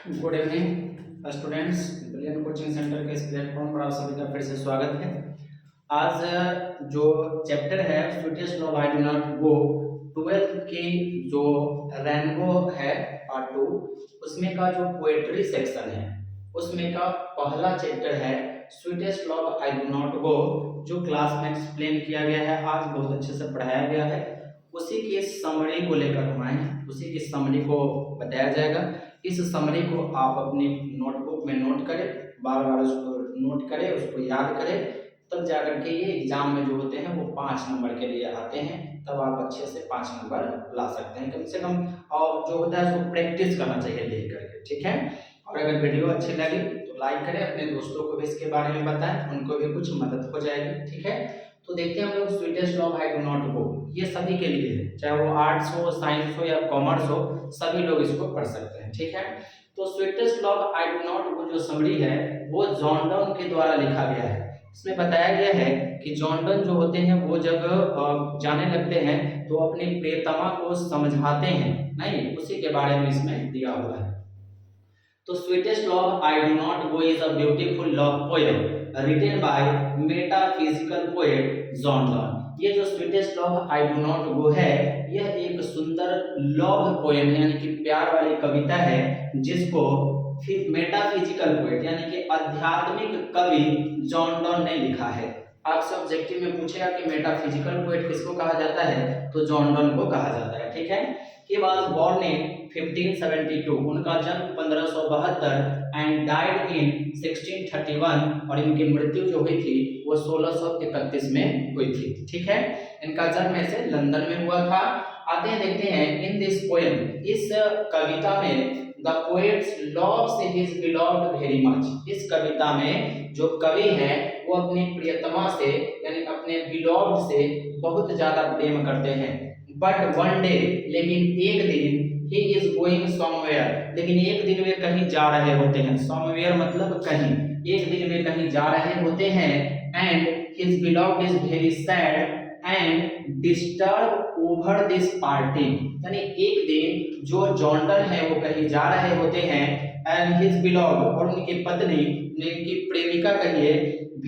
Good evening students, brilliant coaching centre के इस platform पर आप सभी का फिर से स्वागत है। आज जो चैप्टर है sweetest love I do not go 12th की जो रेनबो है पार्ट 2 उसमें का जो पोएट्री सेक्शन है उसमें का पहला चैप्टर है sweetest love I do not गो, जो क्लास में एक्सप्लेन किया गया है, आज बहुत अच्छे से पढ़ाया गया है। उसी की समरी को लेकर हम आए, उसी की समरी को बताया जाएगा। इस समरी को आप अपनी नोटबुक में नोट करें, बार बार उसको नोट करें, उसको याद करें, तब जाकर के ये एग्जाम में जो होते हैं वो 5 नंबर के लिए आते हैं, तब आप अच्छे से 5 नंबर ला सकते हैं कम से कम। और जो होता है उसको प्रैक्टिस करना चाहिए देख करके, ठीक है। और अगर वीडियो अच्छी लगी तो लाइक करें, अपने दोस्तों को भी इसके बारे में बताएं, उनको भी कुछ मदद हो जाएगी, ठीक है। तो देखते हैं हम लोग sweetest love I do not गो, ये सभी के लिए है, चाहे वो आर्ट्स हो, साइंस हो या कॉमर्स हो, सभी लोग इसको पढ़ सकते हैं, ठीक है। तो sweetest love I do not गो जो समरी है वो जॉन डन के द्वारा लिखा गया है। इसमें बताया गया है कि जॉन डन जो होते हैं वो जब जाने लगते हैं तो अपनी प्रियतमा को समझाते हैं, नहीं, उसी के बारे में इसमें दिया हुआ है। तो sweetest love I do not go is a beautiful love poem written by metaphysical poet John Donne. ये जो sweetest love I do not go है यह एक सुंदर लव पोएम यानी कि प्यार वाली कविता है जिसको मेटाफिजिकल पोएट यानी कि आध्यात्मिक कवि जॉन डन ने लिखा है। आपसे ऑब्जेक्टिव में पूछेगा कि मेटाफिजिकल पोएट किसको कहा जाता है, तो जॉन डन को कहा जाता है, ठीक है। He was born in 1572, उनका जन्म 1572 एंड डाइड इन 1631, और इनकी मृत्यु जो हुई थी वो 1631 में हुई थी, ठीक है। इनका जन्म ऐसे लंदन में हुआ था। आते हैं देखते हैं इन दिस पोएम, इस कविता में the poets loves his beloved very much. इस कविता में जो कवि है वो अपनी प्रियतमा से यानी अपने बिलव्ड से बहुत ज्यादा प्रेम करते हैं। बट वन डे, लेकिन एक दिन, he is going somewhere, लेकिन एक दिन वे कहीं जा रहे होते हैं। somewhere मतलब कहीं, एक दिन वे कहीं जा रहे होते हैं। and his beloved is very sad and disturbed over this parting, यानी एक दिन जो जॉन डन है वो कहीं जा रहे होते हैं and his beloved, और उनकी पत्नी, उनकी प्रेमिका कहिए,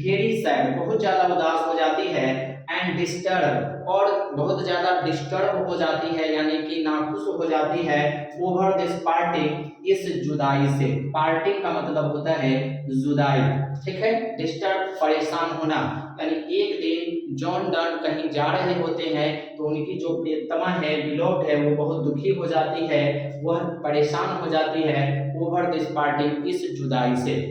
very sad, बहुत ज्यादा उदास हो जाती है, एंड डिस्टर्ब, और बहुत ज्यादा डिस्टर्ब हो जाती है यानी कि नाखुश हो जाती है, ओवर दिस पार्टिंग, इस जुदाई से। पार्टिंग का मतलब होता है जुदाई, ठीक है। डिस्टर्ब परेशान होना, यानी एक दिन जॉन डन कहीं जा रहे होते हैं तो उनकी जो प्रियतमा है, बिलोव्ड है, वो बहुत दुखी हो जाती है, वह परेशान हो जाती है, ओवर दिस पार्टिंग, इस जुदाई से।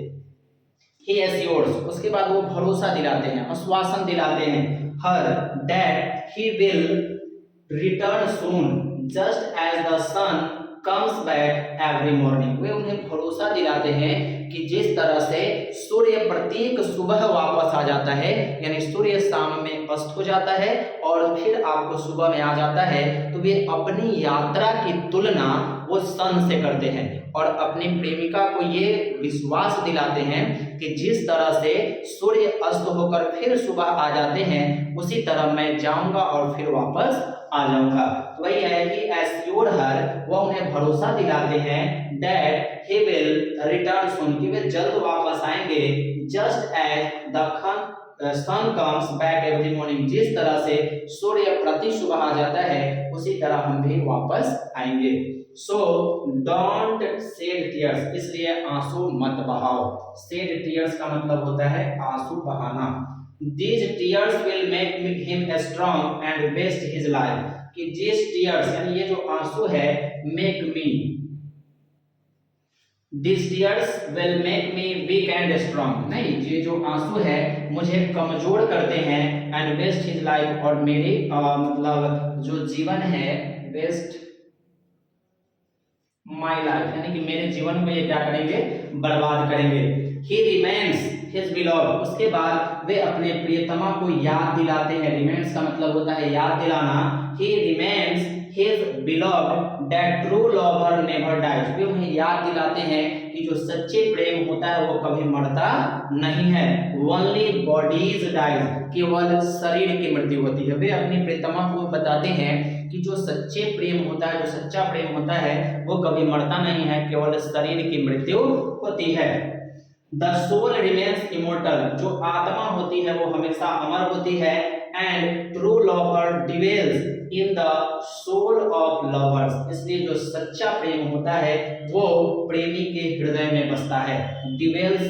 He assures, उसके बाद वो भरोसा दिलाते हैं, आश्वासन दिलाते हैं, her that he will return soon just as the sun comes back every morning। वे उन्हें भरोसा दिलाते हैं कि जिस तरह से सूर्य प्रत्येक सुबह वापस आ जाता है, यानी सूर्य शाम में अस्त हो जाता है और फिर आपको सुबह में आ जाता है, तो वे अपनी यात्रा की तुलना वो सन से करते हैं और अपनी प्रेमिका को ये विश्वास दिलाते हैं कि जिस तरह से सूर्य अस्त होकर फिर सुबह आ जाते हैं उसी तरह मैं जाऊंगा और फिर वापस आ जाऊंगा। तो वही है कि एश्योर हर, वो उन्हें भरोसा दिलाते हैं, that he will return soon, कि वे जल्द वापस आएंगे, just as the sun comes back every morning, जिस तरह से सूर्य प्रति सुबह आ जाता है उसी तरह हम भी वापस आएंगे। सो डोंट शेड टीयर्स, इसलिए आंसू मत बहाओ। शेड टीयर्स का मतलब होता है आंसू बहाना। These tears will make him strong and waste his life, कि these tears यानी ये जो आंसू है, make me, these tears will make me weak and strong, नहीं, ये जो आंसू है मुझे कमजोर करते हैं, and waste his life, और मेरी मतलब जो जीवन है, waste my life, यानी कि मेरे जीवन को ये क्या करेंगे, बर्बाद करेंगे। He remains his beloved, उसके बाद वे अपने प्रियतमा को याद दिलाते हैं। रिमेन्स का मतलब होता है याद दिलाना। He remains his beloved that true lover never dies, वे उन्हें याद दिलाते हैं कि जो सच्चे प्रेम होता है वो कभी मरता नहीं है। Only bodies dies, केवल शरीर की मृत्यु होती है। वे अपनी प्रियतमा को बताते हैं कि जो सच्चे प्रेम होता है, जो सच्चा प्रेम होता है वो कभी मरता नहीं है, केवल शरीर की मृत्यु होती है। द सोल रिमेन्स इमोर्टल, जो आत्मा होती है वो हमेशा अमर होती है। And true lover dwells in the soul of lovers, इसलिए जो सच्चा प्रेम होता है वो प्रेमी के हृदय में बसता है। Dwells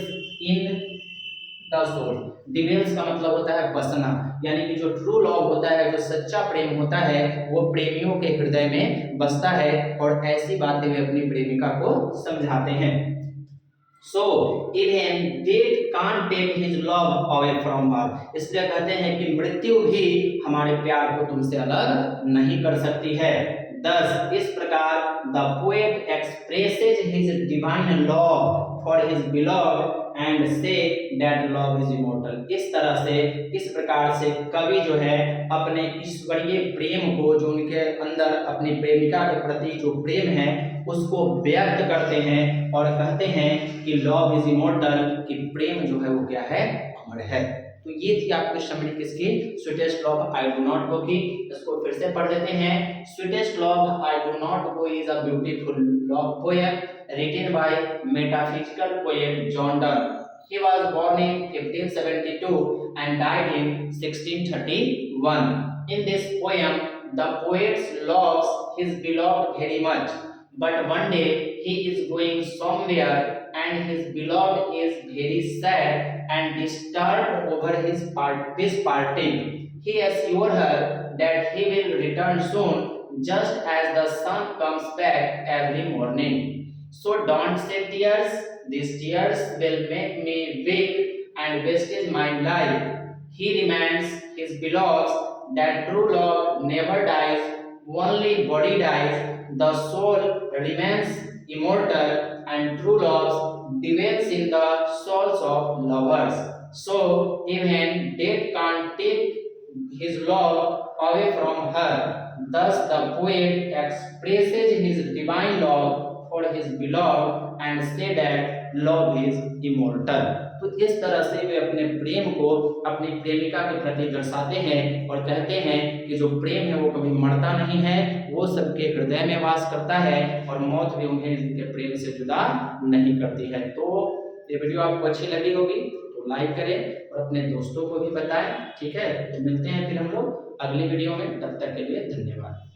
in the soul, dwells का मतलब होता है बसना, यानी कि जो ट्रू लव होता है, जो सच्चा प्रेम होता है वो प्रेमियों के हृदय में बसता है और ऐसी बातें वे अपनी प्रेमिका को समझाते हैं। So even death can't take his love away from her, इसलिए कहते हैं कि मृत्यु भी हमारे प्यार को तुमसे अलग नहीं कर सकती है। Thus, इस प्रकार the poet expresses his divine love for his beloved and say that love is immortal, इस तरह से, इस प्रकार से कवि जो है अपने ईश्वरीय प्रेम को, जो उनके अंदर अपनी प्रेमिका के प्रति जो प्रेम है उसको व्यक्त करते हैं और कहते हैं कि लव इज इमोर्टल, कि प्रेम जो है वो क्या है, अमर है। तो ये थी आपकी समरी किसकी, sweetest love I do not गो की। इसको फिर से पढ़ लेते हैं। Sweetest love I do not go is a beautiful love poem written by metaphysical poet John Donne. He was born in 1572 and died in 1631. In this poem, the poet loves his beloved very much, but one day he is going somewhere and his beloved is very sad and disturbed over this parting. He assures her that he will return soon, just as the sun comes back every morning. So don't shed tears, these tears will make me weak and waste my life. He reminds his beloved that true love never dies, only body dies, the soul remains immortal, and true love dwells in the souls of lovers. So even death can't take his love away from her. Thus the poet expresses his divine love for his beloved and say that love is immortal. तो इस तरह से वे अपने प्रेम को अपनी प्रेमिका के प्रति दर्शाते हैं और कहते हैं कि जो प्रेम है वो कभी मरता नहीं है, वो सबके हृदय में वास करता है और मौत भी उन्हें इनके प्रेम से जुदा नहीं करती है। तो ये वीडियो आपको अच्छी लगी होगी तो लाइक करें और अपने दोस्तों को भी बताएं। ठीक है, तो मिलते हैं फिर हम लोग अगली वीडियो में, तब तक के लिए धन्यवाद।